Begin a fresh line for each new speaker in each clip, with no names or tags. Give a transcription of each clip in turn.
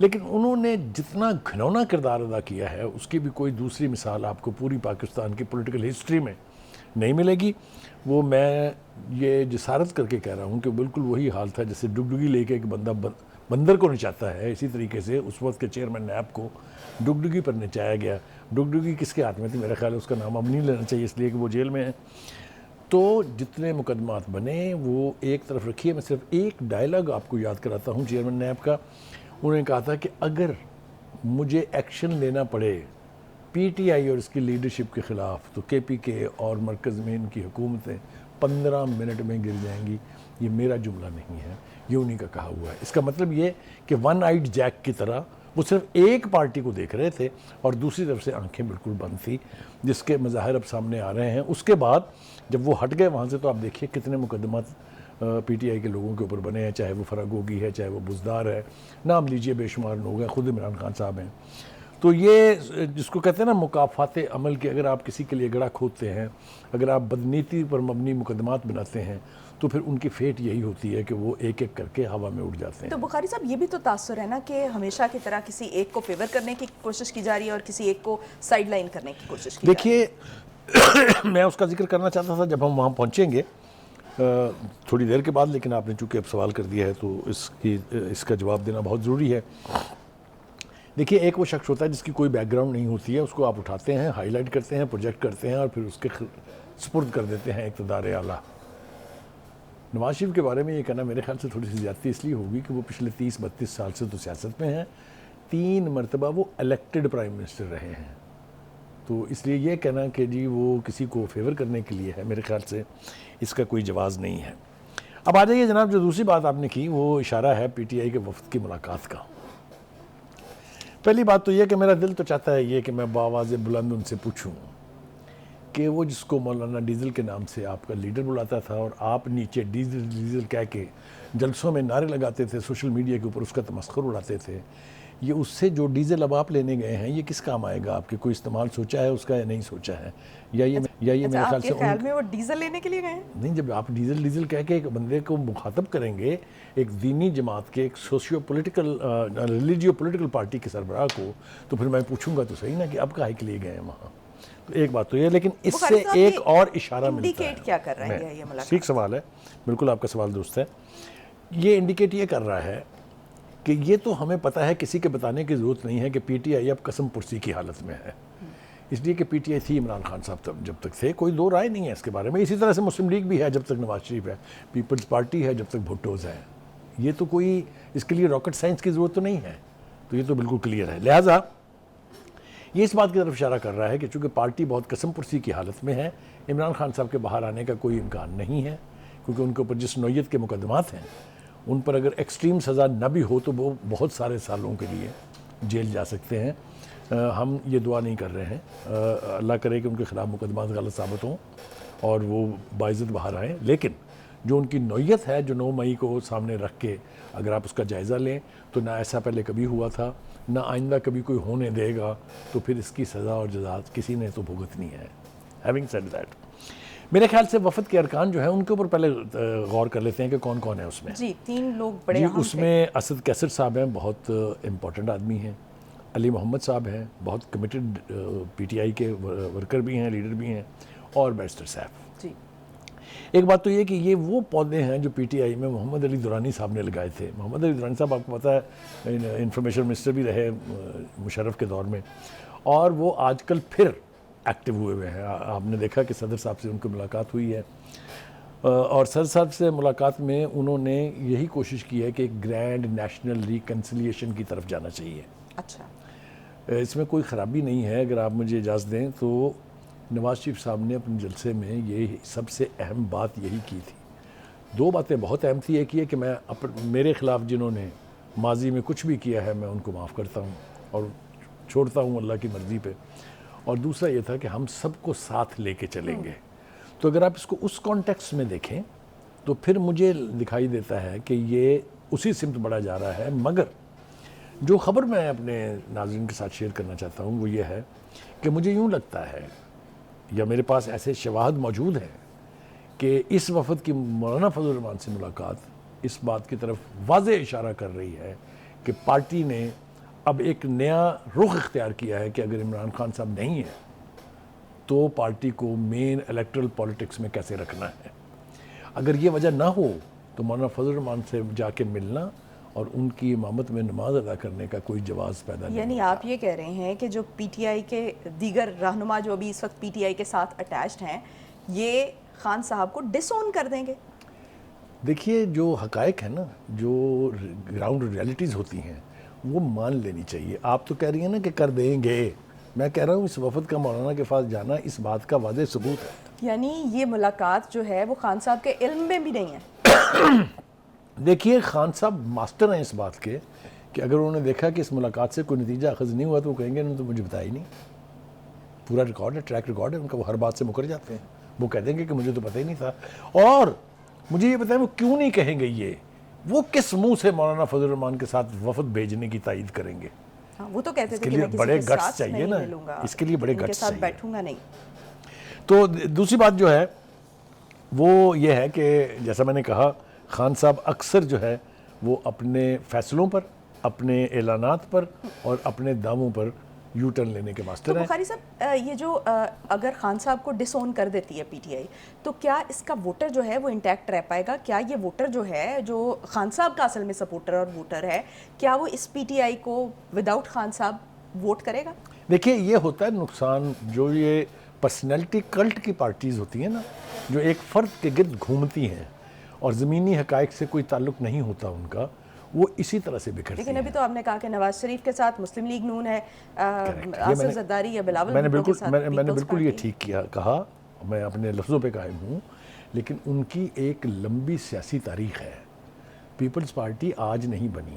لیکن انہوں نے جتنا گھنونا کردار ادا کیا ہے اس کی بھی کوئی دوسری مثال آپ کو پوری پاکستان کی پولیٹیکل ہسٹری میں نہیں ملے گی. وہ میں یہ جسارت کر کے کہہ رہا ہوں کہ بالکل وہی حال تھا جیسے ڈگڈگی لے کے ایک بندہ بندر کو نچاتا ہے, اسی طریقے سے اس وقت کے چیئرمین نیب کو ڈگڈگی پر نچایا گیا. ڈگڈگی کس کے ہاتھ میں تھی؟ میرا خیال ہے اس کا نام اب نہیں لینا چاہیے اس لیے کہ وہ جیل میں ہے. تو جتنے مقدمات بنے وہ ایک طرف رکھیے. میں صرف ایک ڈائلاگ آپ کو یاد کراتا ہوں چیئرمین نیب کا. انہوں نے کہا تھا کہ اگر مجھے ایکشن لینا پڑے پی ٹی آئی اور اس کی لیڈرشپ کے خلاف تو کے پی کے اور مرکز میں ان کی حکومتیں 15 منٹ میں گر جائیں گی. یہ میرا جملہ نہیں ہے, یہ انہی کا کہا ہوا ہے. اس کا مطلب یہ کہ ون آئیڈ جیک کی طرح وہ صرف ایک پارٹی کو دیکھ رہے تھے اور دوسری طرف سے آنکھیں بالکل بند تھی, جس کے مظاہر اب سامنے آ رہے ہیں. اس کے بعد جب وہ ہٹ گئے وہاں سے تو آپ دیکھیے کتنے مقدمات پی ٹی آئی کے لوگوں کے اوپر بنے ہیں, چاہے وہ فراگوگی ہے, چاہے وہ بزدار ہے, نام لیجئے بے شمار لوگ ہیں, خود عمران خان صاحب ہیں. تو یہ جس کو کہتے ہیں نا مکافات عمل کے, اگر آپ کسی کے لیے گڑھا کھودتے ہیں, اگر آپ بدنیتی پر مبنی مقدمات بناتے ہیں تو پھر ان کی فیٹ یہی ہوتی ہے کہ وہ ایک ایک کر کے ہوا میں اڑ جاتے ہیں.
تو بخاری صاحب یہ بھی تو تاثر ہے نا کہ ہمیشہ کی طرح کسی ایک کو فیور کرنے کی کوشش کی جا رہی ہے اور کسی ایک کو سائیڈ لائن کرنے کی کوشش کی جا رہی ہے.
دیکھیے میں اس کا ذکر کرنا چاہتا تھا جب ہم وہاں پہنچیں گے تھوڑی دیر کے بعد, لیکن آپ نے چونکہ اب سوال کر دیا ہے تو اس کا جواب دینا بہت ضروری ہے. دیکھیے ایک وہ شخص ہوتا ہے جس کی کوئی بیک گراؤنڈ نہیں ہوتی ہے, اس کو آپ اٹھاتے ہیں, ہائی لائٹ کرتے ہیں, پروجیکٹ کرتے ہیں اور پھر اس کے سپرد کر دیتے ہیں اقتدار اعلیٰ. نواز شریف کے بارے میں یہ کہنا میرے خیال سے تھوڑی سی زیادتی اس لیے ہوگی کہ وہ پچھلے 30-32 سال سے تو سیاست میں ہیں, 3 مرتبہ وہ الیکٹڈ پرائم منسٹر رہے ہیں. تو اس لیے یہ کہنا کہ جی وہ کسی کو فیور کرنے کے لیے ہے, میرے خیال سے اس کا کوئی جواز نہیں ہے. اب آ جائیے جناب, جو دوسری بات آپ نے کی وہ اشارہ ہے پی ٹی آئی کے وفد کی ملاقات کا. پہلی بات تو یہ کہ میرا دل تو چاہتا ہے یہ کہ میں بآواز بلند ان سے پوچھوں کہ وہ جس کو مولانا ڈیزل کے نام سے آپ کا لیڈر بلاتا تھا اور آپ نیچے ڈیزل ڈیزل کہہ کے جلسوں میں نعرے لگاتے تھے, سوشل میڈیا کے اوپر اس کا تمسخر اڑاتے تھے, یہ اس سے جو ڈیزل اب آپ لینے گئے ہیں یہ کس کام آئے گا؟ آپ کے کوئی استعمال سوچا ہے اس کا یا نہیں سوچا ہے؟ یا یہ میرے خیال سے
خیال میں وہ ڈیزل لینے کے لیے گئے ہیں؟
نہیں, جب آپ ڈیزل کہہ کے ایک بندے کو مخاطب کریں گے, ایک دینی جماعت کے, ایک سوشیو پولیٹیکل ریلیجیو پولیٹیکل پارٹی کے سربراہ کو, تو پھر میں پوچھوں گا تو صحیح نا کہ اب کاہے کے لیے گئے ہیں وہاں. تو ایک بات تو یہ, لیکن اس سے ایک اور اشارہ ملتا ہے.
کیا کر رہا ہے یہ ملاقات؟
ٹھیک سوال ہے, بالکل آپ کا سوال درست ہے. یہ انڈیکیٹ یہ کر رہا ہے کہ یہ تو ہمیں پتہ ہے, کسی کے بتانے کی ضرورت نہیں ہے کہ پی ٹی آئی اب قسم پرسی کی حالت میں ہے. اس لیے کہ پی ٹی آئی تھی عمران خان صاحب جب تک تھے, کوئی دو رائے نہیں ہے اس کے بارے میں. اسی طرح سے مسلم لیگ بھی ہے جب تک نواز شریف ہے, پیپلز پارٹی ہے جب تک بھٹوز ہے. یہ تو کوئی اس کے لیے راکٹ سائنس کی ضرورت تو نہیں ہے, تو یہ تو بالکل کلیئر ہے. لہٰذا یہ اس بات کی طرف اشارہ کر رہا ہے کہ چونکہ پارٹی بہت قسم پرسی کی حالت میں ہے, عمران خان صاحب کے باہر آنے کا کوئی امکان نہیں ہے, کیونکہ ان کے اوپر جس نوعیت کے مقدمات ہیں ان پر اگر ایکسٹریم سزا نہ بھی ہو تو وہ بہت سارے سالوں کے لیے جیل جا سکتے ہیں. ہم یہ دعا نہیں کر رہے ہیں, اللہ کرے کہ ان کے خلاف مقدمات غلط ثابت ہوں اور وہ باعزت باہر آئیں, لیکن جو ان کی نوعیت ہے جو 9 مئی کو سامنے رکھ کے اگر آپ اس کا جائزہ لیں تو نہ ایسا پہلے کبھی ہوا تھا, نہ آئندہ کبھی کوئی ہونے دے گا, تو پھر اس کی سزا اور جزا کسی نے تو بھگتنی ہے. ہیونگ سیڈ دیٹ, میرے خیال سے وفد کے ارکان جو ہیں ان کے اوپر پہلے غور کر لیتے ہیں کہ کون کون ہے اس میں.
جی 3 لوگ بڑے
جی,
اہم
اس میں اسد کیسر صاحب ہیں, بہت امپورٹنٹ آدمی ہیں. علی محمد صاحب ہیں, بہت کمیٹڈ پی ٹی آئی کے ورکر بھی ہیں, لیڈر بھی ہیں, اور بیرسٹر صاحب.
جی
ایک بات تو یہ کہ یہ وہ پودے ہیں جو پی ٹی آئی میں محمد علی دورانی صاحب نے لگائے تھے. محمد علی دورانی صاحب آپ کو پتہ ہے انفارمیشن منسٹر بھی رہے مشرف کے دور میں, اور وہ آج کل پھر ایکٹیو ہوئے ہیں. آپ نے دیکھا کہ صدر صاحب سے ان کی ملاقات ہوئی ہے, اور صدر صاحب سے ملاقات میں انہوں نے یہی کوشش کی ہے کہ ایک گرینڈ نیشنل ریکنسیلیشن کی طرف جانا چاہیے.
اچھا,
اس میں کوئی خرابی نہیں ہے. اگر آپ مجھے اجازت دیں تو نواز شریف صاحب نے اپنے جلسے میں یہ سب سے اہم بات یہی کی تھی. 2 باتیں بہت اہم تھی. ایک یہ کہ میں میرے خلاف جنہوں نے ماضی میں کچھ بھی کیا ہے میں ان کو معاف کرتا ہوں اور چھوڑتا ہوں اللہ کی مرضی پہ, اور دوسرا یہ تھا کہ ہم سب کو ساتھ لے کے چلیں گے. تو اگر آپ اس کو اس کانٹیکس میں دیکھیں تو پھر مجھے دکھائی دیتا ہے کہ یہ اسی سمت بڑھا جا رہا ہے. مگر جو خبر میں اپنے ناظرین کے ساتھ شیئر کرنا چاہتا ہوں وہ یہ ہے کہ مجھے یوں لگتا ہے, یا میرے پاس ایسے شواہد موجود ہیں کہ اس وفد کی مولانا فضل الرحمان سے ملاقات اس بات کی طرف واضح اشارہ کر رہی ہے کہ پارٹی نے اب ایک نیا رخ اختیار کیا ہے کہ اگر عمران خان صاحب نہیں ہیں تو پارٹی کو مین الیکٹرل پالیٹکس میں کیسے رکھنا ہے. اگر یہ وجہ نہ ہو تو مولانا فضل الرحمان سے جا کے ملنا اور ان کی امامت میں نماز ادا کرنے کا کوئی جواز پیدا نہیں.
یعنی آپ یہ کہہ رہے ہیں کہ جو پی ٹی آئی کے دیگر رہنما جو ابھی اس وقت پی ٹی آئی کے ساتھ اٹیچڈ ہیں یہ خان صاحب کو ڈس اون کر دیں گے؟
دیکھیے جو حقائق ہیں نا، جو گراؤنڈ ریالٹیز ہوتی ہیں وہ مان لینی چاہیے. آپ تو کہہ رہی ہیں نا کہ کر دیں گے، میں کہہ رہا ہوں اس وفد کا مولانا کے پاس جانا اس بات کا واضح ثبوت ہے.
یعنی یہ ملاقات جو ہے وہ خان صاحب کے علم میں بھی نہیں ہے.
دیکھیے خان صاحب ماسٹر ہیں اس بات کے کہ اگر انہوں نے دیکھا کہ اس ملاقات سے کوئی نتیجہ اخذ نہیں ہوا تو وہ کہیں گے انہوں نے تو مجھے بتایا ہی نہیں. پورا ریکارڈ ہے، ٹریک ریکارڈ ہے ان کا، وہ ہر بات سے مکر جاتے ہیں. وہ کہہ دیں گے کہ مجھے تو پتہ ہی نہیں تھا. اور مجھے یہ بتائیں وہ کیوں نہیں کہیں گے، یہ وہ کس منہ سے مولانا فضل الرحمان کے ساتھ وفد بھیجنے کی تائید کریں گے؟
وہ تو کہتے تھے کہ میں
بڑے
کسی کے
گٹس
ساتھ
چاہیے
نہیں
نا،
ملوں گا،
اس کے لیے بڑے
ان کے
گٹس
ساتھ
چاہیے.
بیٹھوں گا نہیں.
تو دوسری بات جو ہے وہ یہ ہے کہ جیسا میں نے کہا خان صاحب اکثر جو ہے وہ اپنے فیصلوں پر، اپنے اعلانات پر اور اپنے دعووں پر یو ٹرن لینے کے
تو
ماسٹر ہیں.
بخاری صاحب یہ جو اگر خان صاحب کو ڈس اون کر دیتی ہے پی ٹی آئی تو کیا اس کا ووٹر جو ہے وہ انٹیکٹ رہ پائے گا؟ کیا یہ ووٹر جو ہے جو خان صاحب کا اصل میں سپورٹر اور ووٹر ہے کیا وہ اس پی ٹی آئی کو وداؤٹ خان صاحب ووٹ کرے گا؟
دیکھیے یہ ہوتا ہے نقصان جو یہ پرسنالٹی کلٹ کی پارٹیز ہوتی ہیں نا، جو ایک فرد کے گرد گھومتی ہیں اور زمینی حقائق سے کوئی تعلق نہیں ہوتا ان کا، وہ اسی طرح سے بکھرتی ہیں.
لیکن ابھی تو آپ نے کہا کہ نواز شریف کے ساتھ مسلم لیگ نون ہے، آصف زرداری یا بلاول
میں نے
بھٹو کے ساتھ
بالکل یہ ٹھیک کہا، میں اپنے لفظوں پہ قائم ہوں. لیکن ان کی ایک لمبی سیاسی تاریخ ہے. پیپلز پارٹی آج نہیں بنی.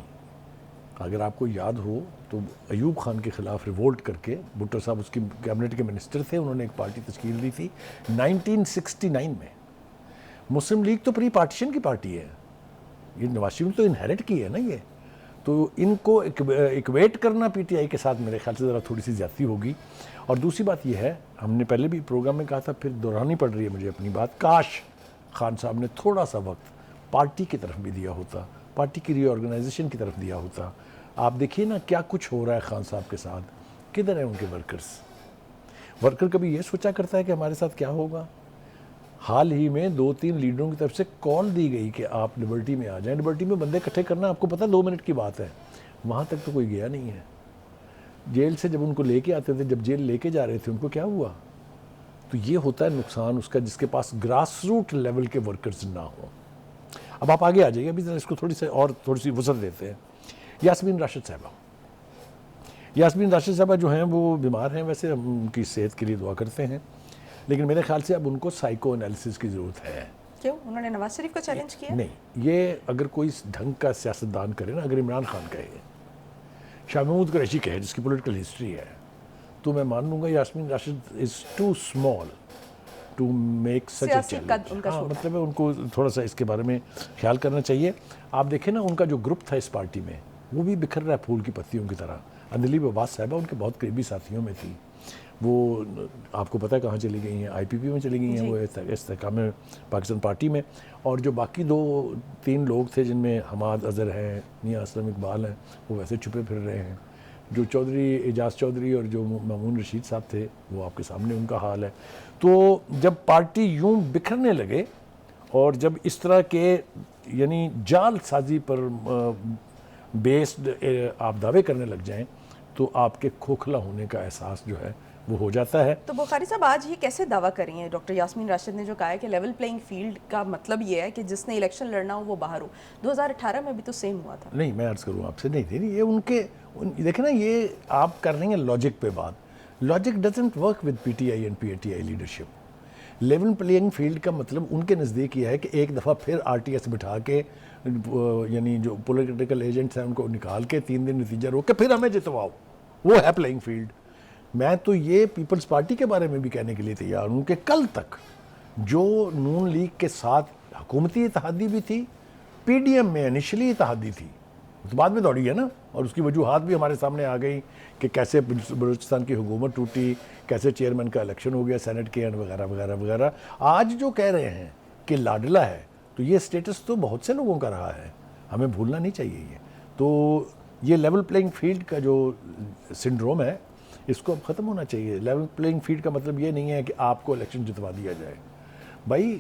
اگر آپ کو یاد ہو تو ایوب خان کے خلاف ریوولٹ کر کے، بھٹو صاحب اس کی کیبنٹ کے منسٹر تھے، انہوں نے ایک پارٹی تشکیل دی تھی 1969 میں. مسلم لیگ تو پری پارٹیشن کی پارٹی ہے، یہ نواز شریف تو انہیرٹ کی ہے نا یہ. تو ان کو ایکویٹ کرنا پی ٹی آئی کے ساتھ میرے خیال سے ذرا تھوڑی سی زیادتی ہوگی. اور دوسری بات یہ ہے، ہم نے پہلے بھی پروگرام میں کہا تھا، پھر دہرانی پڑ رہی ہے مجھے اپنی بات، کاش خان صاحب نے تھوڑا سا وقت پارٹی کی طرف بھی دیا ہوتا، پارٹی کی ری آرگنائزیشن کی طرف دیا ہوتا. آپ دیکھیے نا کیا کچھ ہو رہا ہے خان صاحب کے ساتھ، کدھر ہیں ان کے ورکر کبھی یہ سوچا کرتا ہے کہ ہمارے ساتھ کیا ہوگا؟ حال ہی میں 2-3 لیڈروں کی طرف سے کال دی گئی کہ آپ لبرٹی میں آ جائیں. لبرٹی میں بندے اکٹھے کرنا آپ کو پتہ 2 منٹ کی بات ہے، وہاں تک تو کوئی گیا نہیں ہے. جیل سے جب ان کو لے کے آتے تھے، جب جیل لے کے جا رہے تھے، ان کو کیا ہوا؟ تو یہ ہوتا ہے نقصان اس کا جس کے پاس گراس روٹ لیول کے ورکرز نہ ہوں. اب آپ آگے آ جائیے، ابھی ذرا اس کو تھوڑی سی وسعت دیتے ہیں. یاسمین راشد صاحبہ جو ہیں وہ بیمار ہیں، ویسے ہم ان کی صحت کے لیے دعا کرتے ہیں، لیکن میرے خیال سے اب ان کو سائیکو انالیسس کی ضرورت ہے.
کیوں؟ انہوں نے نواز شریف کو چیلنج کیا؟
نہیں، یہ اگر کوئی ڈھنگ کا سیاستدان کرے نا، اگر عمران خان کہے، شاہ محمود قریشی کہے جس کی پولیٹیکل ہسٹری ہے، تو میں مان لوں گا Yasmin Rashid is too small to make such a challenge. مطلب ہے ان کو تھوڑا سا اس کے بارے میں خیال کرنا چاہیے. آپ دیکھیں نا ان کا جو گروپ تھا اس پارٹی میں، وہ بھی بکھر رہا ہے پھول کی پتیوں کی طرح. اندلیب عباس صاحبہ ان کے بہت قریبی ساتھیوں میں تھی، وہ آپ کو پتہ ہے کہاں چلی گئی ہیں، آئی پی پی میں چلی گئی ہیں، وہ استحکام پاکستان پارٹی میں. اور جو باقی 2-3 لوگ تھے جن میں حماد اظہر ہیں، میاں اسلم اقبال ہیں، وہ ویسے چھپے پھر رہے ہیں. جو چودھری اعجاز چودھری اور جو مامون رشید صاحب تھے، وہ آپ کے سامنے ان کا حال ہے. تو جب پارٹی یوں بکھرنے لگے اور جب اس طرح کے یعنی جال سازی پر بیسڈ آپ دعوے کرنے لگ جائیں تو آپ کے کھوکھلا ہونے کا احساس جو ہے وہ ہو جاتا ہے.
تو بخاری صاحب آج یہ کیسے دعویٰ کر رہی ہیں ڈاکٹر یاسمین راشد نے جو کہا ہے کہ لیول پلینگ فیلڈ کا مطلب یہ ہے کہ جس نے الیکشن لڑنا ہو وہ باہر ہو؟ 2018 میں بھی تو سیم ہوا تھا.
نہیں، میں عرض کروں آپ سے، نہیں یہ ان کے دیکھیں نا، یہ آپ کر رہی ہیں لاجک پہ بات. Logic doesn't work with P T I and P T I leadership. Level playing field کا مطلب ان کے نزدیک یہ ہے کہ ایک دفعہ پھر آر ٹی ایس بٹھا کے، یعنی جو پولیٹیکل ایجنٹس ہیں ان کو نکال کے 3 دن نتیجہ روک کے پھر ہمیں جتواؤ، وہ ہے پلینگ فیلڈ. میں تو یہ پیپلز پارٹی کے بارے میں بھی کہنے کے لیے تیار ہوں کہ کل تک جو نون لیگ کے ساتھ حکومتی اتحادی بھی تھی، پی ڈی ایم میں انیشلی اتحادی تھی، تو بعد میں دوڑی ہے نا، اور اس کی وجوہات بھی ہمارے سامنے آ گئی کہ کیسے بلوچستان کی حکومت ٹوٹی، کیسے چیئرمین کا الیکشن ہو گیا سینٹ کے، وغیرہ وغیرہ وغیرہ. آج جو کہہ رہے ہیں کہ لاڈلا ہے، تو یہ سٹیٹس تو بہت سے لوگوں کا رہا ہے، ہمیں بھولنا نہیں چاہیے. یہ تو یہ لیول پلینگ فیلڈ کا جو سنڈروم ہے اس کو اب ختم ہونا چاہیے. لیول پلینگ فیلڈ کا مطلب یہ نہیں ہے کہ آپ کو الیکشن جتوا دیا جائے. بھائی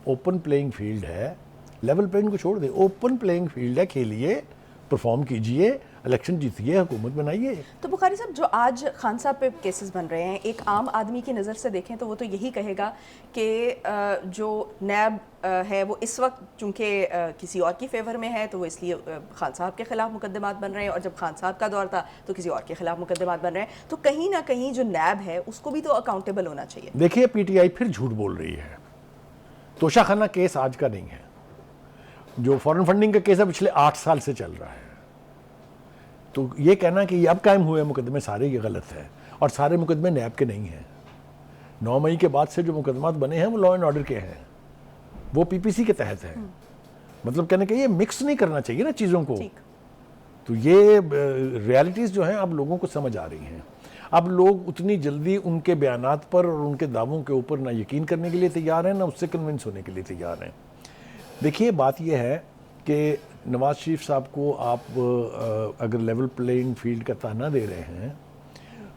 اوپن پلینگ فیلڈ ہے, لیول پلینگ کو چھوڑ دیں, اوپن پلینگ فیلڈ ہے, کھیلیے, پرفارم کیجئے, الیکشن جیتیے, حکومت بنائیے.
تو بخاری صاحب جو آج خان صاحب پہ کیسز بن رہے ہیں, ایک عام آدمی کی نظر سے دیکھیں تو وہ تو یہی کہے گا کہ جو نیب ہے وہ اس وقت چونکہ کسی اور کی فیور میں ہے تو وہ اس لیے خان صاحب کے خلاف مقدمات بن رہے ہیں, اور جب خان صاحب کا دور تھا تو کسی اور کے خلاف مقدمات بن رہے ہیں. تو کہیں نہ کہیں جو نیب ہے اس کو بھی تو اکاؤنٹیبل ہونا چاہیے.
دیکھیے پی ٹی آئی پھر جھوٹ بول رہی ہے. توشہ خانہ کیس آج کا نہیں ہے, جو فورن فنڈنگ کا کیس ہے پچھلے 8 سال سے چل رہا ہے. تو یہ کہنا کہ یہ اب قائم ہوئے مقدمے سارے یہ غلط ہے, اور سارے مقدمے نیب کے نہیں ہیں. 9 مئی کے بعد سے جو مقدمات بنے ہیں وہ لا اینڈ آرڈر کے ہیں, وہ پی پی سی کے تحت ہیں. مطلب کہنے کہ یہ مکس نہیں کرنا چاہیے نا چیزوں کو. تو یہ ریالٹیز جو ہیں اب لوگوں کو سمجھ آ رہی ہیں. اب لوگ اتنی جلدی ان کے بیانات پر اور ان کے دعووں کے اوپر نہ یقین کرنے کے لیے تیار ہیں, نہ اس سے کنونس ہونے کے لیے تیار ہیں. دیکھیے بات یہ ہے کہ نواز شریف صاحب کو آپ اگر لیول پلینگ فیلڈ کا تانا دے رہے ہیں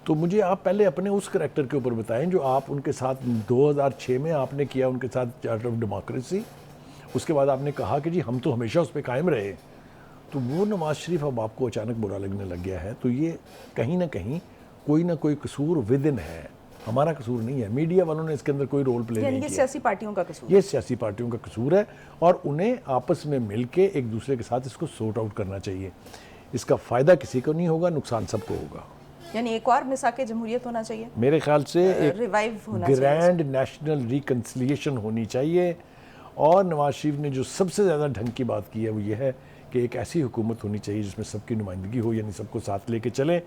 تو مجھے آپ پہلے اپنے اس کریکٹر کے اوپر بتائیں جو آپ ان کے ساتھ 2006 میں آپ نے کیا ان کے ساتھ چارٹر آف ڈیموکریسی. اس کے بعد آپ نے کہا کہ جی ہم تو ہمیشہ اس پہ قائم رہے. تو وہ نواز شریف اب آپ کو اچانک برا لگنے لگ گیا ہے. تو یہ کہیں نہ کہیں کوئی نہ کوئی قصور ودن ہے, ہمارا قصور نہیں ہے. میڈیا والوں نے اس کے اندر کوئی رول پلے نہیں کیا.
یہ سیاسی پارٹیوں کا قصور,
یہ سیاسی پارٹیوں کا قصور ہے, اور انہیں آپس میں مل کے ایک دوسرے کے ساتھ اس کو سورٹ آؤٹ کرنا چاہیے. اس کا فائدہ کسی کو نہیں ہوگا, نقصان سب کو ہوگا.
یعنی ایک اور مساق جمہوریت ہونا چاہیے
میرے خیال سے, ایک
ریوائیو ہونا چاہیے,
گرینڈ نیشنل ریکنسیلیشن ہونی چاہیے. اور نواز شریف نے جو سب سے زیادہ ڈھنگ کی بات کی ہے وہ یہ ہے کہ ایک ایسی حکومت ہونی چاہیے جس میں سب کی نمائندگی ہو, یعنی سب کو ساتھ لے کے چلیں.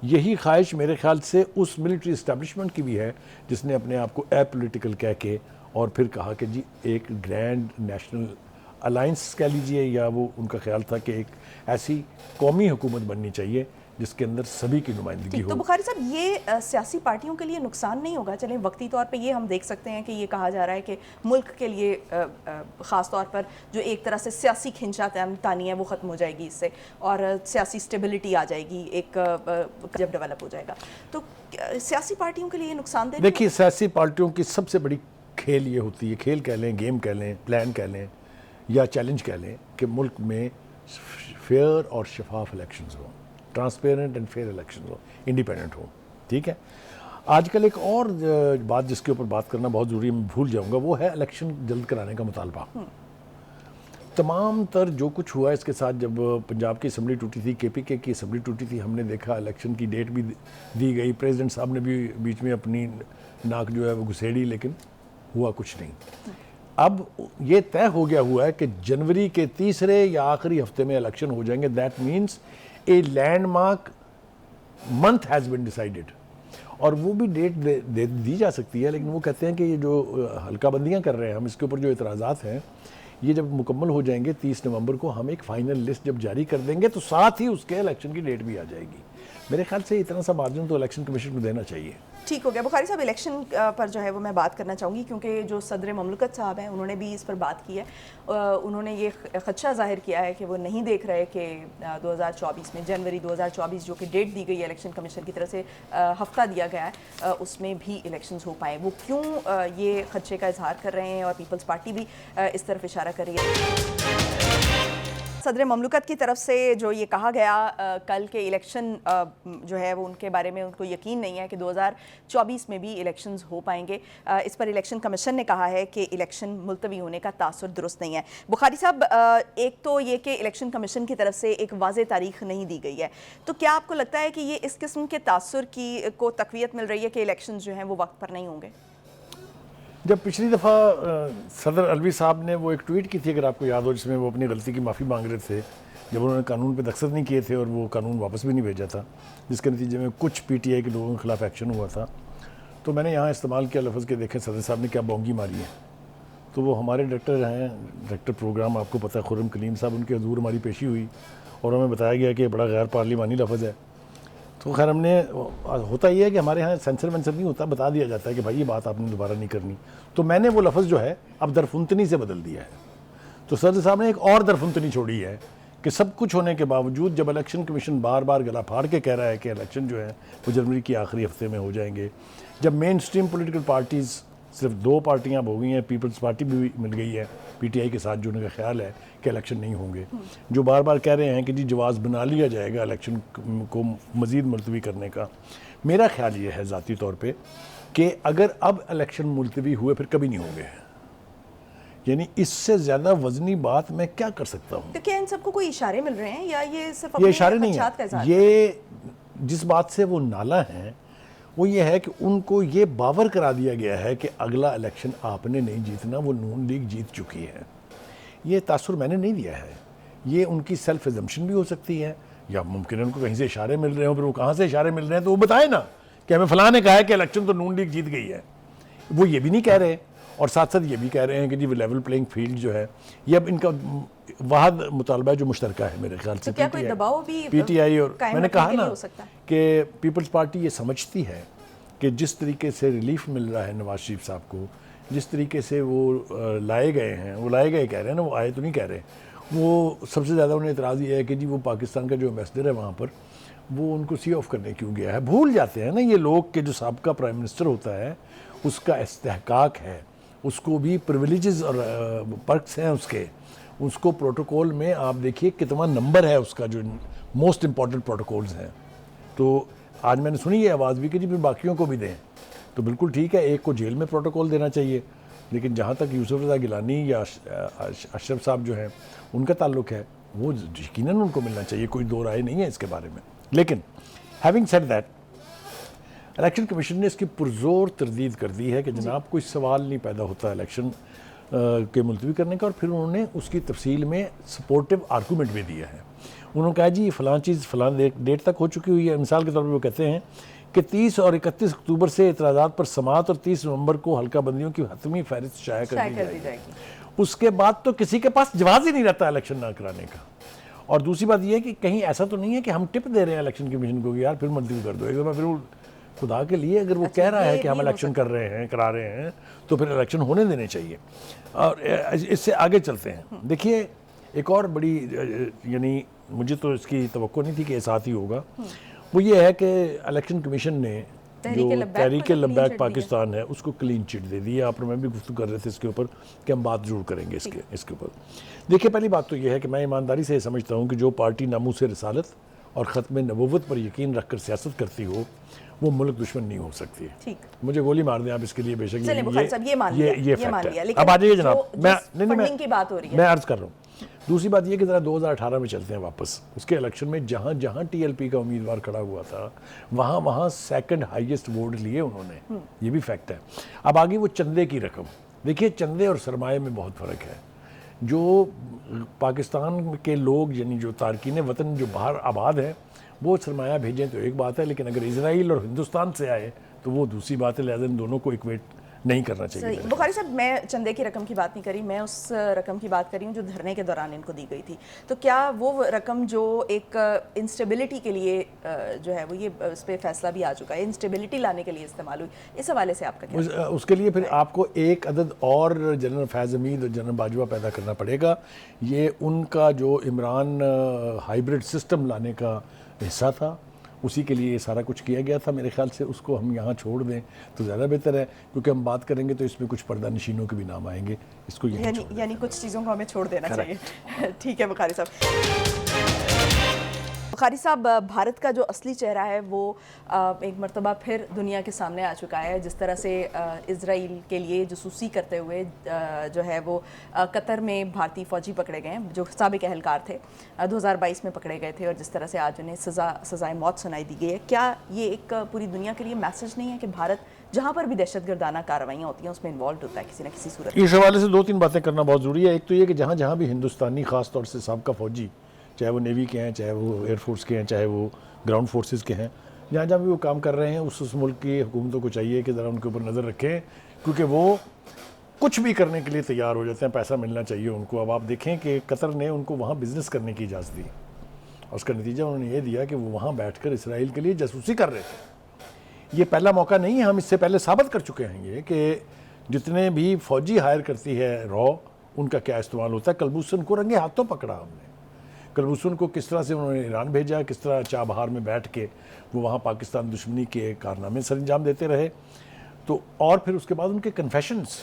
یہی خواہش میرے خیال سے اس ملٹری اسٹیبلشمنٹ کی بھی ہے جس نے اپنے آپ کو اے پولیٹیکل کہہ کے اور پھر کہا کہ جی ایک گرینڈ نیشنل الائنس کہہ لیجئے, یا وہ ان کا خیال تھا کہ ایک ایسی قومی حکومت بننی چاہیے جس کے اندر سبھی کی نمائندگی ہو.
تو بخاری صاحب یہ سیاسی پارٹیوں کے لیے نقصان نہیں ہوگا؟ چلیں وقتی طور پہ یہ ہم دیکھ سکتے ہیں کہ یہ کہا جا رہا ہے کہ ملک کے لیے خاص طور پر جو ایک طرح سے سیاسی کھنچا تانی ہے وہ ختم ہو جائے گی اس سے, اور سیاسی سٹیبلٹی آ جائے گی ایک جب ڈیولپ ہو جائے گا. تو سیاسی پارٹیوں کے لیے نقصان دہ؟
دیکھیے سیاسی پارٹیوں کی سب سے بڑی کھیل یہ ہوتی ہے, کھیل کہہ لیں, گیم کہہ لیں, پلان کہہ لیں, یا چیلنج کہہ لیں, کہ ملک میں فیئر اور شفاف الیکشنز ہوں, ٹرانسپیرنٹ اینڈ فیئر الیکشن ہو, انڈیپینڈنٹ ہو. ٹھیک ہے. آج کل ایک اور بات جس کے اوپر بات کرنا بہت ضروری ہے, میں بھول جاؤں گا, وہ ہے الیکشن جلد کرانے کا مطالبہ. تمام تر جو کچھ ہوا اس کے ساتھ, جب پنجاب کی اسمبلی ٹوٹی تھی, کے پی کے کی اسمبلی ٹوٹی تھی, ہم نے دیکھا الیکشن کی ڈیٹ بھی دی گئی, پریزیڈنٹ صاحب نے بھی بیچ میں اپنی ناک جو ہے وہ گھسیڑی, لیکن ہوا کچھ نہیں. اب یہ طے ہو گیا ہوا ہے کہ جنوری کے تیسرے یا آخری ہفتے میں الیکشن ہو جائیں گے. That means a landmark month has been decided. اور وہ بھی ڈیٹ دی جا سکتی ہے, لیکن وہ کہتے ہیں کہ یہ جو حلقہ بندیاں کر رہے ہیں ہم, اس کے اوپر جو اعتراضات ہیں یہ جب مکمل ہو جائیں گے 30 نومبر کو, ہم ایک فائنل لسٹ جب جاری کر دیں گے تو ساتھ ہی اس کے الیکشن کی ڈیٹ بھی آ جائے گی. میرے خیال سے اتنا سا مارجن تو الیکشن کمیشن کو دینا چاہیے.
ٹھیک ہو گیا. بخاری صاحب الیکشن پر جو ہے وہ میں بات کرنا چاہوں گی, کیونکہ جو صدر مملکت صاحب ہیں انہوں نے بھی اس پر بات کی ہے. انہوں نے یہ خدشہ ظاہر کیا ہے کہ وہ نہیں دیکھ رہے کہ 2024 میں, جنوری 2024 جو کہ ڈیٹ دی گئی ہے الیکشن کمیشن کی طرف سے, ہفتہ دیا گیا ہے, اس میں بھی الیکشنز ہو پائیں. وہ کیوں یہ خدشے کا اظہار کر رہے ہیں, اور پیپلز پارٹی بھی اس طرف اشارہ کر رہی ہے. صدر مملکت کی طرف سے جو یہ کہا گیا کل کے الیکشن جو ہے وہ ان کے بارے میں ان کو یقین نہیں ہے کہ 2024 میں بھی الیکشنز ہو پائیں گے. اس پر الیکشن کمیشن نے کہا ہے کہ الیکشن ملتوی ہونے کا تاثر درست نہیں ہے. بخاری صاحب, ایک تو یہ کہ الیکشن کمیشن کی طرف سے ایک واضح تاریخ نہیں دی گئی ہے, تو کیا آپ کو لگتا ہے کہ یہ اس قسم کے تاثر کو تقویت مل رہی ہے کہ الیکشنز جو ہیں وہ وقت پر نہیں ہوں گے؟
جب پچھلی دفعہ صدر علوی صاحب نے وہ ایک ٹویٹ کی تھی, اگر آپ کو یاد ہو, جس میں وہ اپنی غلطی کی معافی مانگ رہے تھے جب انہوں نے قانون پہ دستخط نہیں کیے تھے اور وہ قانون واپس بھی نہیں بھیجا تھا, جس کے نتیجے میں کچھ پی ٹی آئی کے لوگوں کے خلاف ایکشن ہوا تھا. تو میں نے یہاں استعمال کیا لفظ کہ دیکھیں صدر صاحب نے کیا بونگی ماری ہے. تو وہ ہمارے ڈائریکٹر ہیں, ڈائریکٹر پروگرام, آپ کو پتہ ہے خرم کلیم صاحب, ان کے حضور ہماری پیشی ہوئی اور ہمیں بتایا گیا کہ بڑا غیر پارلیمانی لفظ ہے. تو خیر ہم نے, ہوتا یہ ہے کہ ہمارے ہاں سینسر وینسر نہیں ہوتا, بتا دیا جاتا ہے کہ بھائی یہ بات آپ نے دوبارہ نہیں کرنی. تو میں نے وہ لفظ جو ہے اب درفنتنی سے بدل دیا ہے. تو صدر صاحب نے ایک اور درفنتنی چھوڑی ہے کہ سب کچھ ہونے کے باوجود جب الیکشن کمیشن بار بار گلا پھاڑ کے کہہ رہا ہے کہ الیکشن جو ہے وہ جنوری کے آخری ہفتے میں ہو جائیں گے، جب مین سٹریم پولیٹیکل پارٹیز صرف 2 پارٹیاں اب ہو گئی ہیں، پیپلز پارٹی بھی مل گئی ہے پی ٹی آئی کے ساتھ جڑنے کا خیال ہے کہ الیکشن نہیں ہوں گے، جو بار بار کہہ رہے ہیں کہ جی جواز بنا لیا جائے گا الیکشن کو مزید ملتوی کرنے کا، میرا خیال یہ ہے ذاتی طور پہ کہ اگر اب الیکشن ملتوی ہوئے پھر کبھی نہیں ہوں گے، یعنی اس سے زیادہ وزنی بات میں کیا کر سکتا ہوں؟
تو کیا ان سب کو کوئی اشارے مل رہے ہیں یا یہ صرف
یہ اشارے نہیں
خدشات کا
ہیں،
اظہار؟
یہ جس بات سے وہ نالا ہیں وہ یہ ہے کہ ان کو یہ باور کرا دیا گیا ہے کہ اگلا الیکشن آپ نے نہیں جیتنا، وہ نون لیگ جیت چکی ہے۔ یہ تاثر میں نے نہیں دیا ہے، یہ ان کی سیلف ایزمپشن بھی ہو سکتی ہے، یا ممکن ہے ان کو کہیں سے اشارے مل رہے ہوں، پھر وہ کہاں سے اشارے مل رہے ہیں تو وہ بتائیں نا کہ ہمیں فلاں نے کہا ہے کہ الیکشن تو نون لیگ جیت گئی ہے۔ وہ یہ بھی نہیں کہہ رہے، اور ساتھ ساتھ یہ بھی کہہ رہے ہیں کہ جی لیول پلینگ فیلڈ جو ہے، یہ اب ان کا واحد مطالبہ ہے جو مشترکہ ہے میرے خیال سے
تو کیا کوئی دباؤ بھی
پی ٹی آئی، اور
قائم
میں نے
رکھنے
کہا
کے لیے
نا
ہو سکتا ہے؟
کہ پیپلز پارٹی یہ سمجھتی ہے کہ جس طریقے سے ریلیف مل رہا ہے نواز شریف صاحب کو، جس طریقے سے وہ لائے گئے ہیں، وہ لائے گئے کہہ رہے ہیں نا، وہ آئے تو نہیں کہہ رہے، وہ سب سے زیادہ انہیں اعتراض یہ ہے کہ جی وہ پاکستان کا جو ایمبیسڈر ہے وہاں پر، وہ ان کو سی آف کرنے کیوں گیا ہے۔ بھول جاتے ہیں نا یہ لوگ کہ جو سابقہ پرائم منسٹر ہوتا ہے اس کا استحقاق ہے، اس کو بھی پریویلیجز اور پرکس ہیں اس کو پروٹوکول میں آپ دیکھیے کتنا نمبر ہے اس کا، جو موسٹ امپورٹنٹ پروٹوکولز ہیں۔ تو آج میں نے سنی یہ آواز بھی کہ جی پھر باقیوں کو بھی دیں، تو بالکل ٹھیک ہے، ایک کو جیل میں پروٹوکول دینا چاہیے، لیکن جہاں تک یوسف رضا گیلانی یا اشرف صاحب جو ہیں ان کا تعلق ہے، وہ یقیناً ان کو ملنا چاہیے، کوئی دو رائے نہیں ہے اس کے بارے میں۔ لیکن having said that, election commission نے اس کی پرزور تردید کر دی ہے کہ جناب کوئی سوال نہیں پیدا ہوتا الیکشن کے ملتوی کرنے کا، اور پھر انہوں نے اس کی تفصیل میں سپورٹیو آرگومنٹ بھی دیا ہے۔ انہوں نے کہا جی فلاں چیز فلاں ڈیٹ تک ہو چکی ہوئی ہے، مثال کے طور پر وہ کہتے ہیں کہ 30 اور 31 اکتوبر سے اعتراضات پر سماعت اور 30 نومبر کو حلقہ بندیوں کی حتمی فہرست شائع کر دی جائے گی۔ اس کے بعد تو کسی کے پاس جواز ہی نہیں رہتا الیکشن نہ کرانے کا۔ اور دوسری بات یہ ہے کہ کہیں ایسا تو نہیں ہے کہ ہم ٹپ دے رہے ہیں الیکشن کمیشن کو کہ یار پھر ملتوی کر دو ایک دفعہ، پھر خدا کے لیے اگر وہ کہہ رہا ہے کہ ہم الیکشن کر رہے ہیں، کرا رہے ہیں، تو پھر الیکشن ہونے دینے چاہیے۔ اور اس سے آگے چلتے ہیں، دیکھیے ایک اور بڑی، یعنی مجھے تو اس کی توقع نہیں تھی کہ ایسا ہی ہوگا، وہ یہ ہے کہ الیکشن کمیشن نے جو تحریک لبیک پاکستان ہے اس کو کلین چٹ دے دی۔ آپ میں بھی گفتگو کر رہے تھے اس کے اوپر کہ ہم بات ضرور کریں گے اس کے اوپر۔ دیکھیے پہلی بات تو یہ ہے کہ میں ایمانداری سے یہ سمجھتا ہوں کہ جو پارٹی ناموس رسالت اور ختم نبوت پر یقین رکھ کر سیاست کرتی ہو وہ ملک دشمن نہیں ہو سکتی۔ مجھے گولی مار دیں آپ اس کے لیے، بے شک یہ فیکٹ ہے۔ اب آ جائیے جناب، میں عرض کر رہا ہوں۔ دوسری بات یہ کہ ذرا 2018 میں چلتے ہیں واپس، اس کے الیکشن میں جہاں جہاں ٹی ایل پی کا امیدوار کھڑا ہوا تھا وہاں سیکنڈ ہائیسٹ ووٹ لیے انہوں نے، یہ بھی فیکٹ ہے۔ اب آگے وہ چندے کی رقم، دیکھیے چندے اور سرمایہ میں بہت فرق ہے۔ جو پاکستان کے لوگ یعنی جو تارکین وطن جو باہر آباد ہیں وہ سرمایہ بھیجیں تو ایک بات ہے، لیکن اگر اسرائیل اور ہندوستان سے آئے تو وہ دوسری بات ہے، لہٰذا ان دونوں کو اکویٹ نہیں کرنا چاہیے۔
بخاری صاحب، میں چندے کی رقم کی بات نہیں کری، میں اس رقم کی بات کری ہوں جو دھرنے کے دوران ان کو دی گئی تھی۔ تو کیا وہ رقم جو ایک انسٹیبلٹی کے لیے جو ہے وہ یہ اس پہ فیصلہ بھی آ چکا ہے، انسٹیبلٹی لانے کے لیے استعمال ہوئی، اس حوالے سے آپ کا کیا؟
اس کے لیے پھر آپ کو ایک عدد اور جنرل فیض حمید اور جنرل باجوہ پیدا کرنا پڑے گا۔ یہ ان کا جو عمران ہائیبرڈ سسٹم لانے کا حصہ تھا، اسی کے لیے یہ سارا کچھ کیا گیا تھا۔ میرے خیال سے اس کو ہم یہاں چھوڑ دیں تو زیادہ بہتر ہے، کیونکہ ہم بات کریں گے تو اس میں کچھ پردہ نشینوں کے بھی نام آئیں گے، اس کو
یعنی کچھ چیزوں کو ہمیں چھوڑ دینا چاہیے۔ ٹھیک ہے بخاری صاحب۔ بخاری صاحب، بھارت کا جو اصلی چہرہ ہے وہ ایک مرتبہ پھر دنیا کے سامنے آ چکا ہے، جس طرح سے اسرائیل کے لیے جاسوسی کرتے ہوئے جو ہے وہ قطر میں بھارتی فوجی پکڑے گئے ہیں جو سابق اہلکار تھے، 2022 میں پکڑے گئے تھے، اور جس طرح سے آج انہیں سزائے موت سنائی دی گئی ہے۔ کیا یہ ایک پوری دنیا کے لیے میسج نہیں ہے کہ بھارت جہاں پر بھی دہشت گردانہ کارروائیاں ہوتی ہیں اس میں انوالوڈ ہوتا ہے کسی نہ کسی صورت؟
اس حوالے سے 2-3 باتیں کرنا بہت ضروری ہے۔ ایک تو یہ کہ جہاں جہاں بھی ہندوستانی خاص طور سے سابقہ فوجی، چاہے وہ نیوی کے ہیں، چاہے وہ ایئر فورس کے ہیں، چاہے وہ گراؤنڈ فورسز کے ہیں، جہاں جہاں بھی وہ کام کر رہے ہیں اس ملک کی حکومتوں کو چاہیے کہ ذرا ان کے اوپر نظر رکھیں، کیونکہ وہ کچھ بھی کرنے کے لیے تیار ہو جاتے ہیں، پیسہ ملنا چاہیے ان کو۔ اب آپ دیکھیں کہ قطر نے ان کو وہاں بزنس کرنے کی اجازت دی، اور اس کا نتیجہ انہوں نے یہ دیا کہ وہ وہاں بیٹھ کر اسرائیل کے لیے جاسوسی کر رہے تھے۔ یہ پہلا موقع نہیں ہے، ہم اس سے پہلے ثابت کر چکے ہیں یہ کہ جتنے بھی فوجی ہائر کرتی ہے رو، ان کا کیا استعمال ہوتا ہے۔ کلبوسن کو رنگے ہاتھوں پکڑا ہم نے، کلبوسن کو کس طرح سے انہوں نے ایران بھیجا, کس طرح چابہار میں بیٹھ کے وہ وہاں پاکستان دشمنی کے کارنامے سر انجام دیتے رہے. تو اور پھر اس کے بعد ان کے کنفیشنز,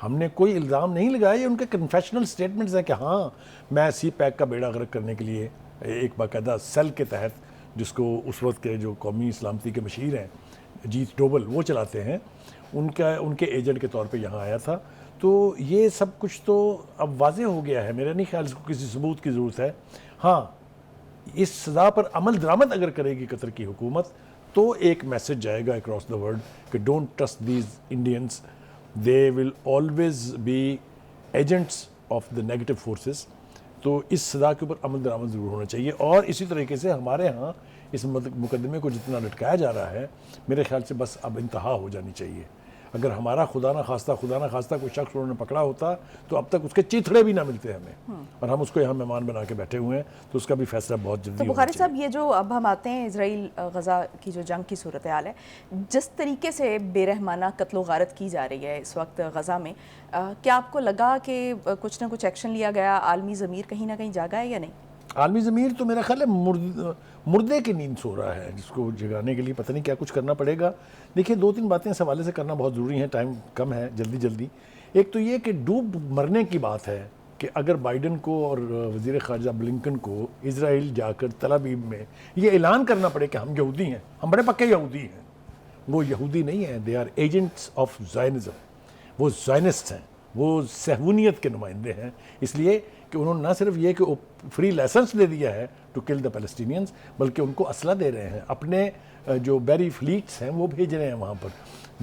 ہم نے کوئی الزام نہیں لگایا, یہ ان کے کنفیشنل سٹیٹمنٹس ہیں کہ ہاں میں سی پیک کا بیڑا غرق کرنے کے لیے ایک باقاعدہ سیل کے تحت, جس کو اس وقت کے جو قومی سلامتی کے مشیر ہیں اجیت ڈوبل وہ چلاتے ہیں, ان کے ایجنٹ کے طور پہ یہاں آیا تھا. تو یہ سب کچھ تو اب واضح ہو گیا ہے, میرا نہیں خیال اس کو کسی ثبوت کی ضرورت ہے. ہاں اس سزا پر عمل درآمد اگر کرے گی قطر کی حکومت تو ایک میسج جائے گا اکراس دا ورلڈ کہ don't trust these Indians, they will always be agents of the negative forces. تو اس سزا کے اوپر عمل درآمد ضرور ہونا چاہیے. اور اسی طریقے سے ہمارے ہاں اس مقدمے کو جتنا لٹکایا جا رہا ہے, میرے خیال سے بس اب انتہا ہو جانی چاہیے. اگر ہمارا خدا نہ خواستہ کوئی شخص انہوں نے پکڑا ہوتا تو اب تک اس کے چیتھڑے بھی نہ ملتے ہمیں, اور ہم اس کو یہاں مہمان بنا کے بیٹھے ہوئے ہیں. تو اس کا بھی فیصلہ بہت جلدی
تو
ہونا
بخاری
چاہیے.
صاحب, یہ جو اب ہم آتے ہیں اسرائیل غزہ کی جو جنگ کی صورتحال ہے, جس طریقے سے بے رحمانہ قتل و غارت کی جا رہی ہے اس وقت غزہ میں, کیا آپ کو لگا کہ کچھ نہ کچھ ایکشن لیا گیا, عالمی ضمیر کہیں نہ کہیں جاگا ہے یا نہیں؟
عالمی ضمیر تو میرا خیال ہے مردے کی نیند سو رہا ہے, جس کو جگانے کے لیے پتہ نہیں کیا کچھ کرنا پڑے گا. دیکھیے 2-3 باتیں اس حوالے سے کرنا بہت ضروری ہیں, ٹائم کم ہے, جلدی. ایک تو یہ کہ ڈوب مرنے کی بات ہے کہ اگر بائیڈن کو اور وزیر خارجہ بلنکن کو اسرائیل جا کر تل ابیب میں یہ اعلان کرنا پڑے کہ ہم یہودی ہیں, ہم بڑے پکے یہودی ہیں. وہ یہودی نہیں ہیں, they are agents of Zionism, وہ زائنسٹ ہیں, وہ صہیونیت کے نمائندے ہیں. اس لیے کہ انہوں نے نہ صرف یہ کہ فری لائسنس دے دیا ہے ٹو کل دا پیلسٹینینز, بلکہ ان کو اسلحہ دے رہے ہیں, اپنے جو بیری فلیٹس ہیں وہ بھیج رہے ہیں وہاں پر,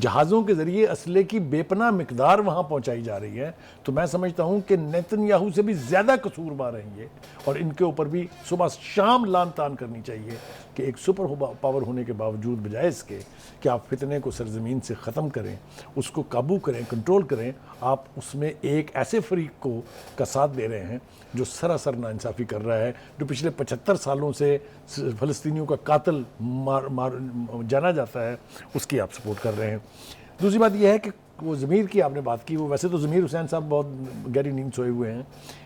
جہازوں کے ذریعے اسلحے کی بے پناہ مقدار وہاں پہنچائی جا رہی ہے. تو میں سمجھتا ہوں کہ نیتن یاہو سے بھی زیادہ قصوروار ہیں یہ, اور ان کے اوپر بھی صبح شام لان تان کرنی چاہیے کہ ایک سپر پاور ہونے کے باوجود بجائے اس کے کہ آپ فتنے کو سرزمین سے ختم کریں, اس کو قابو کریں, کنٹرول کریں, آپ اس میں ایک ایسے فریق کو کا ساتھ دے رہے ہیں جو سراسر ناانصافی کر رہا ہے, جو پچھلے 75 سالوں سے فلسطینیوں کا قاتل جانا جاتا ہے, اس کی آپ سپورٹ کر رہے ہیں. دوسری بات یہ ہے کہ وہ ضمیر کی آپ نے بات کی, وہ ویسے تو ضمیر حسین صاحب بہت گہری نیند سوئے ہوئے ہیں,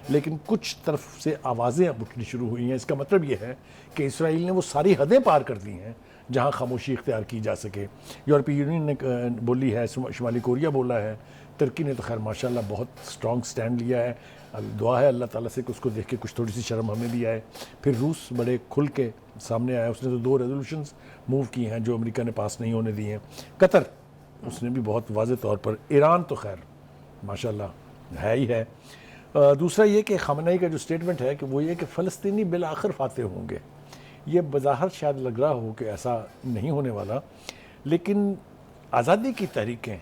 لیکن کچھ طرف سے آوازیں اب اٹھنی شروع ہوئی ہیں. اس کا مطلب یہ ہے کہ اسرائیل نے وہ ساری حدیں پار کر دی ہیں جہاں خاموشی اختیار کی جا سکے. یورپی یونین نے بولی ہے, شمالی کوریا بولا ہے, ترکی نے تو خیر ماشاءاللہ بہت سٹرونگ سٹینڈ لیا ہے. اب دعا ہے اللہ تعالیٰ سے کہ اس کو دیکھ کے کچھ تھوڑی سی شرم ہمیں بھی آئے. پھر روس بڑے کھل کے سامنے آیا, اس نے تو 2 ریزولوشنز موو کی ہیں جو امریکہ نے پاس نہیں ہونے دی ہیں. قطر اس نے بھی بہت واضح طور پر, ایران تو خیر ماشاءاللہ ہے ہی ہے. دوسرا یہ کہ خامنہئی کا جو سٹیٹمنٹ ہے کہ وہ یہ کہ فلسطینی بالآخر فاتح ہوں گے, یہ بظاہر شاید لگ رہا ہو کہ ایسا نہیں ہونے والا, لیکن آزادی کی تحریکیں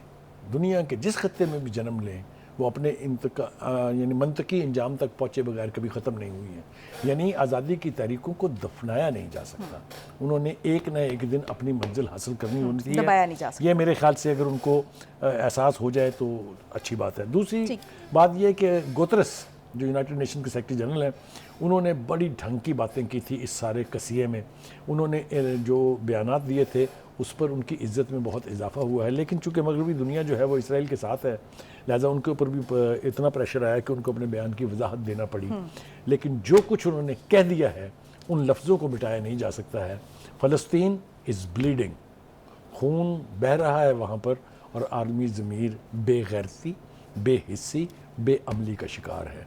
دنیا کے جس خطے میں بھی جنم لیں وہ اپنے یعنی منطقی انجام تک پہنچے بغیر کبھی ختم نہیں ہوئی ہیں. یعنی آزادی کی تحریکوں کو دفنایا نہیں جا سکتا, انہوں نے ایک نہ ایک دن اپنی منزل حاصل کرنی ہوتی ہے,
دبایا نہیں جا سکتا.
یہ میرے خیال سے اگر ان کو احساس ہو جائے تو اچھی بات ہے. دوسری بات یہ کہ گوترس جو یونائٹڈ نیشن کے سیکرٹری جنرل ہیں, انہوں نے بڑی ڈھنگ کی باتیں کی تھی اس سارے قضیے میں. انہوں نے جو بیانات دیے تھے اس پر ان کی عزت میں بہت اضافہ ہوا ہے, لیکن چونکہ مغربی دنیا جو ہے وہ اسرائیل کے ساتھ ہے, لہٰذا ان کے اوپر بھی اتنا پریشر آیا کہ ان کو اپنے بیان کی وضاحت دینا پڑی. لیکن جو کچھ انہوں نے کہہ دیا ہے ان لفظوں کو مٹایا نہیں جا سکتا ہے. فلسطین از بلیڈنگ, خون بہہ رہا ہے وہاں پر, اور عالمی ضمیر بے غیرتی, بے حسی, بے عملی کا شکار ہے.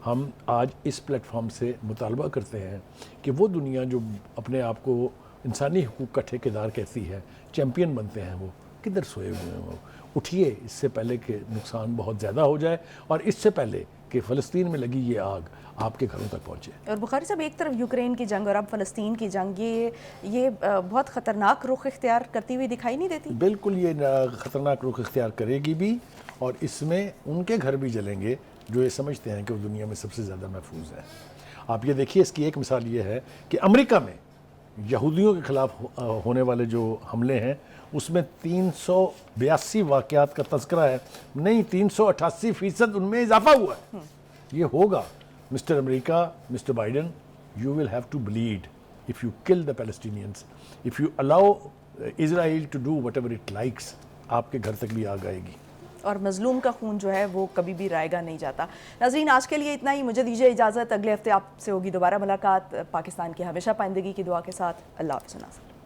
ہم آج اس پلیٹ فارم سے مطالبہ کرتے ہیں کہ وہ دنیا جو اپنے آپ کو انسانی حقوق کا ٹھیکیدار کہتی ہے, چیمپئن بنتے ہیں, وہ کدھر سوئے ہوئے ہیں. وہ اٹھیے اس سے پہلے کہ نقصان بہت زیادہ ہو جائے, اور اس سے پہلے کہ فلسطین میں لگی یہ آگ آپ کے گھروں تک پہنچے.
اور بخاری صاحب, ایک طرف یوکرین کی جنگ اور اب فلسطین کی جنگ, یہ بہت خطرناک رخ اختیار کرتی ہوئی دکھائی نہیں دیتی؟
بالکل یہ خطرناک رخ اختیار کرے گی بھی, اور اس میں ان کے گھر بھی جلیں گے جو یہ سمجھتے ہیں کہ وہ دنیا میں سب سے زیادہ محفوظ ہے. آپ یہ دیکھیے, اس کی ایک مثال یہ ہے کہ امریکہ میں یہودیوں کے خلاف ہونے والے جو حملے ہیں اس میں 382 واقعات کا تذکرہ ہے, نہیں 388% ان میں اضافہ ہوا ہے. یہ ہوگا مسٹر امریکہ, mister Biden, you will have to bleed if you kill the Palestinians, if you allow Israel to do whatever it likes. آپ کے گھر تک بھی آگ آئے گی.
اور مظلوم کا خون جو ہے وہ کبھی بھی رائگاں نہیں جاتا. ناظرین آج کے لیے اتنا ہی, مجھے دیجیے اجازت, اگلے ہفتے آپ سے ہوگی دوبارہ ملاقات. پاکستان کی ہمیشہ پائندگی کی دعا کے ساتھ. اللہ حافظ.